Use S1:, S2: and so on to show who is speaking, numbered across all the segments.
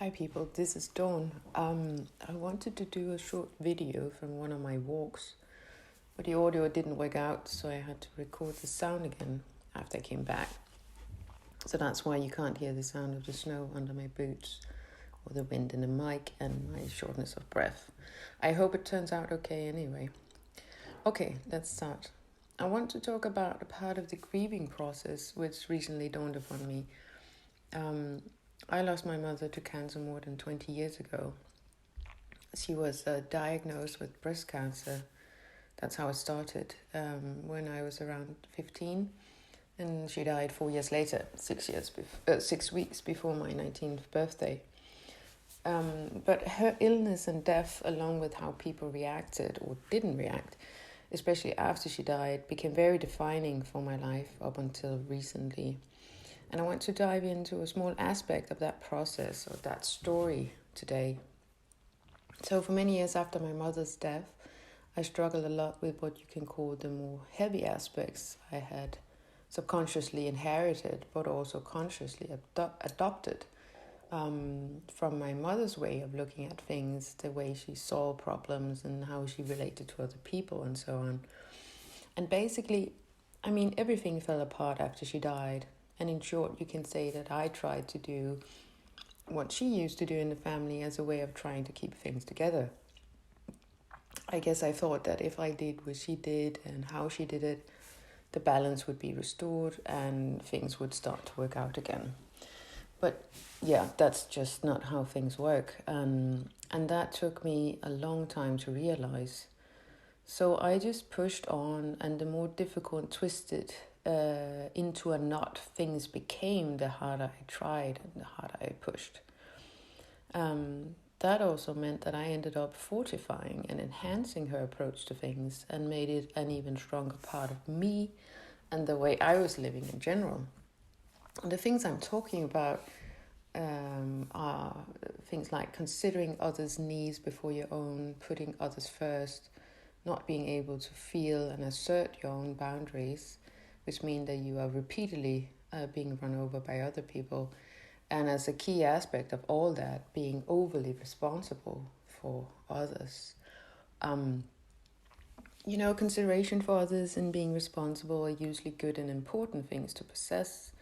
S1: Hi people, this is Dawn. I wanted to do a short video from one of my walks, but the audio didn't work out, so I had to record the sound again after I came back. So that's why you can't hear the sound of the snow under my boots, or the wind in the mic, and my shortness of breath. I hope it turns out okay anyway. Okay, let's start. I want to talk about a part of the grieving process which recently dawned upon me. I lost my mother to cancer more than 20 years ago. She was diagnosed with breast cancer. That's how it started when I was around 15. And she died 4 years later, 6 weeks before my 19th birthday. But her illness and death, along with how people reacted or didn't react, especially after she died, became very defining for my life up until recently. And I want to dive into a small aspect of that process or that story today. So for many years after my mother's death, I struggled a lot with what you can call the more heavy aspects I had subconsciously inherited, but also consciously adopted from my mother's way of looking at things, the way she saw problems and how she related to other people and so on. And basically, everything fell apart after she died. And in short, you can say that I tried to do what she used to do in the family as a way of trying to keep things together. I guess I thought that if I did what she did and how she did it, the balance would be restored and things would start to work out again. But yeah, that's just not how things work. And that took me a long time to realize. So I just pushed on, and the more difficult, twisted into a knot things became, the harder I tried and the harder I pushed. That also meant that I ended up fortifying and enhancing her approach to things and made it an even stronger part of me and the way I was living in general. And the things I'm talking about are things like considering others' needs before your own, putting others first, not being able to feel and assert your own boundaries, which mean that you are repeatedly being run over by other people. And as a key aspect of all that, being overly responsible for others. Consideration for others and being responsible are usually good and important things to possess.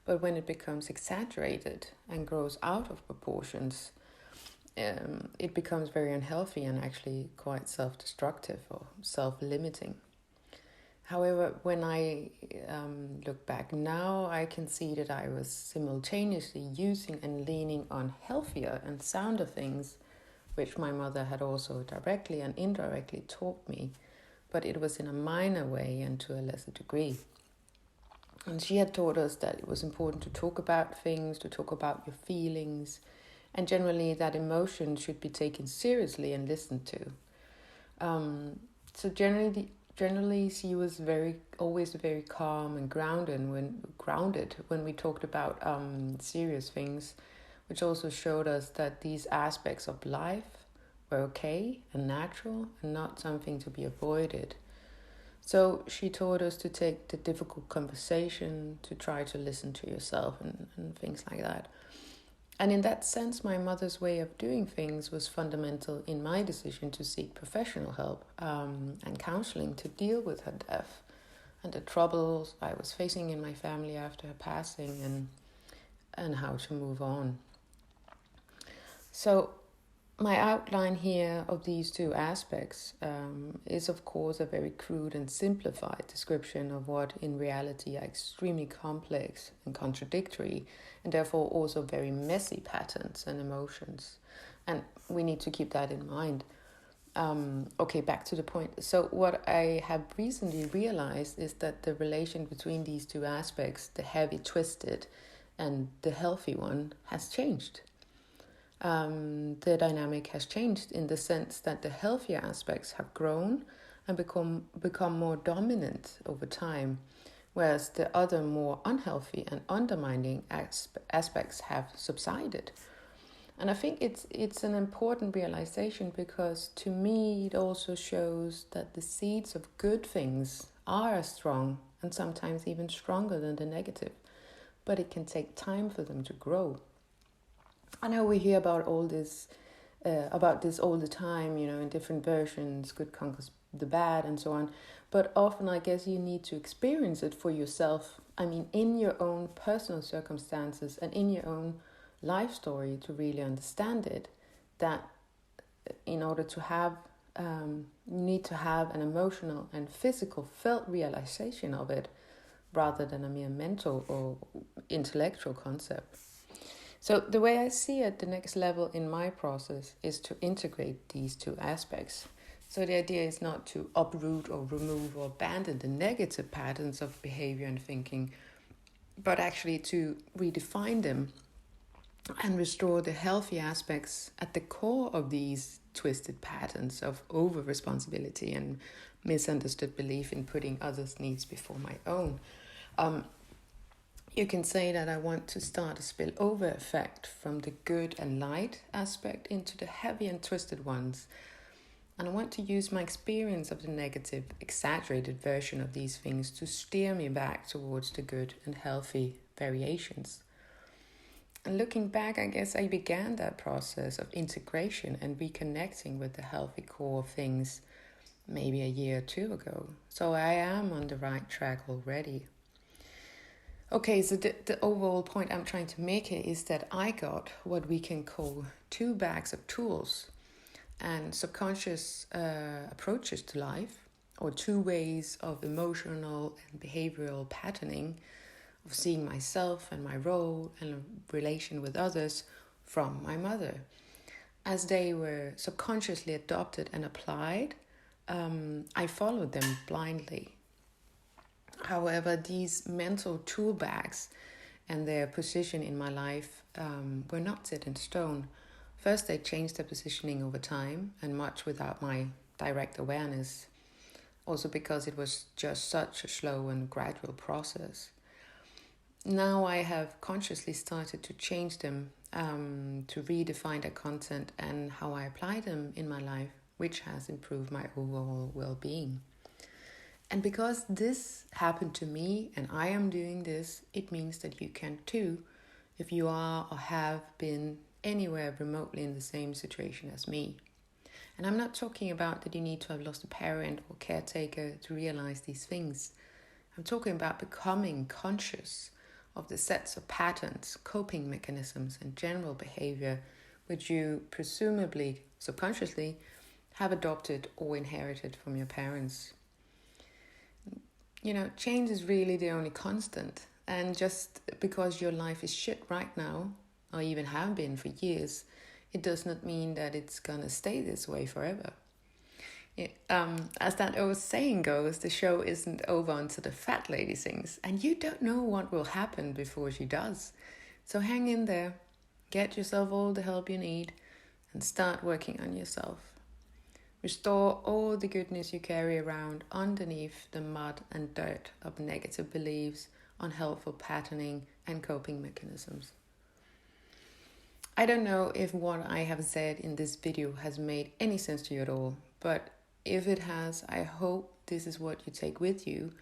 S1: But when it becomes exaggerated and grows out of proportions, it becomes very unhealthy and actually quite self-destructive or self-limiting. However, when I look back now, I can see that I was simultaneously using and leaning on healthier and sounder things, which my mother had also directly and indirectly taught me, but it was in a minor way and to a lesser degree. And she had taught us that it was important to talk about things, to talk about your feelings, and generally that emotions should be taken seriously and listened to. So generally, she was always very calm and grounded when we talked about serious things, which also showed us that these aspects of life were okay and natural and not something to be avoided. So she taught us to take the difficult conversation, to try to listen to yourself and things like that. And in that sense, my mother's way of doing things was fundamental in my decision to seek professional help and counseling to deal with her death and the troubles I was facing in my family after her passing and how to move on. So my outline here of these two aspects is, of course, a very crude and simplified description of what in reality are extremely complex and contradictory, and therefore also very messy patterns and emotions. And we need to keep that in mind. Okay, back to the point. So what I have recently realized is that the relation between these two aspects, the heavy, twisted, and the healthy one, has changed. The dynamic has changed in the sense that the healthier aspects have grown and become more dominant over time, whereas the other more unhealthy and undermining aspects have subsided. And I think it's an important realization because to me it also shows that the seeds of good things are as strong and sometimes even stronger than the negative, but it can take time for them to grow. I know we hear about this all the time, in different versions, good conquers the bad and so on. But often I guess you need to experience it for yourself. I mean, in your own personal circumstances and in your own life story to really understand it, that in order to have, you need to have an emotional and physical felt realization of it rather than a mere mental or intellectual concept. So the way I see it, the next level in my process is to integrate these two aspects. So the idea is not to uproot or remove or abandon the negative patterns of behavior and thinking, but actually to redefine them and restore the healthy aspects at the core of these twisted patterns of over-responsibility and misunderstood belief in putting others' needs before my own. You can say that I want to start a spillover effect from the good and light aspect into the heavy and twisted ones. And I want to use my experience of the negative, exaggerated version of these things to steer me back towards the good and healthy variations. And looking back, I guess I began that process of integration and reconnecting with the healthy core of things maybe a year or two ago. So I am on the right track already. Okay, so the overall point I'm trying to make here is that I got what we can call 2 bags of tools and subconscious approaches to life, or 2 ways of emotional and behavioral patterning of seeing myself and my role and relation with others from my mother. As they were subconsciously adopted and applied, I followed them blindly. However, these mental tool bags and their position in my life were not set in stone. First, they changed their positioning over time, and much without my direct awareness. Also because it was just such a slow and gradual process. Now I have consciously started to change them, to redefine their content and how I apply them in my life, which has improved my overall well-being. And because this happened to me and I am doing this, it means that you can too, if you are or have been anywhere remotely in the same situation as me. And I'm not talking about that you need to have lost a parent or caretaker to realize these things. I'm talking about becoming conscious of the sets of patterns, coping mechanisms, and general behavior which you presumably, subconsciously, have adopted or inherited from your parents. Change is really the only constant. And just because your life is shit right now, or even have been for years, it does not mean that it's gonna stay this way forever. As that old saying goes, the show isn't over until the fat lady sings, and you don't know what will happen before she does. So hang in there, get yourself all the help you need, and start working on yourself. Restore all the goodness you carry around underneath the mud and dirt of negative beliefs, unhelpful patterning, and coping mechanisms. I don't know if what I have said in this video has made any sense to you at all, but if it has, I hope this is what you take with you,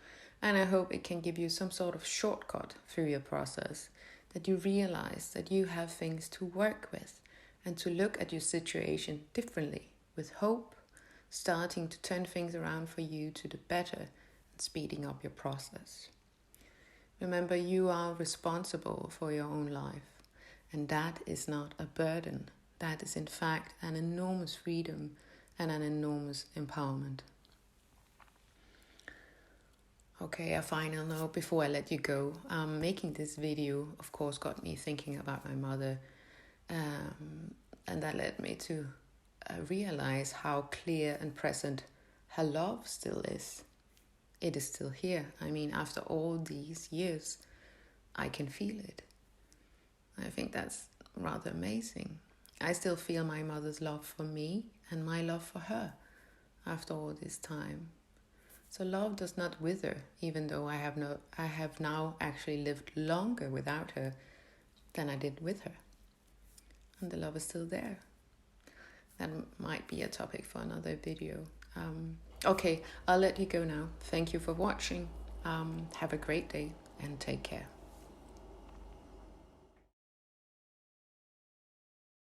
S1: and I hope it can give you some sort of shortcut through your process, that you realize that you have things to work with and to look at your situation differently, with hope, starting to turn things around for you to the better and speeding up your process. Remember, you are responsible for your own life, and that is not a burden. That is in fact an enormous freedom and an enormous empowerment. Okay, a final note before I let you go. Making this video, of course, got me thinking about my mother, and that led me to realize how clear and present her love still is. It is still here. I mean, after all these years, I can feel it. I think that's rather amazing. I still feel my mother's love for me and my love for her after all this time. So love does not wither, even though I have now actually lived longer without her than I did with her. And the love is still there. That might be a topic for another video. Okay, I'll let you go now. Thank you for watching. Have a great day and take care.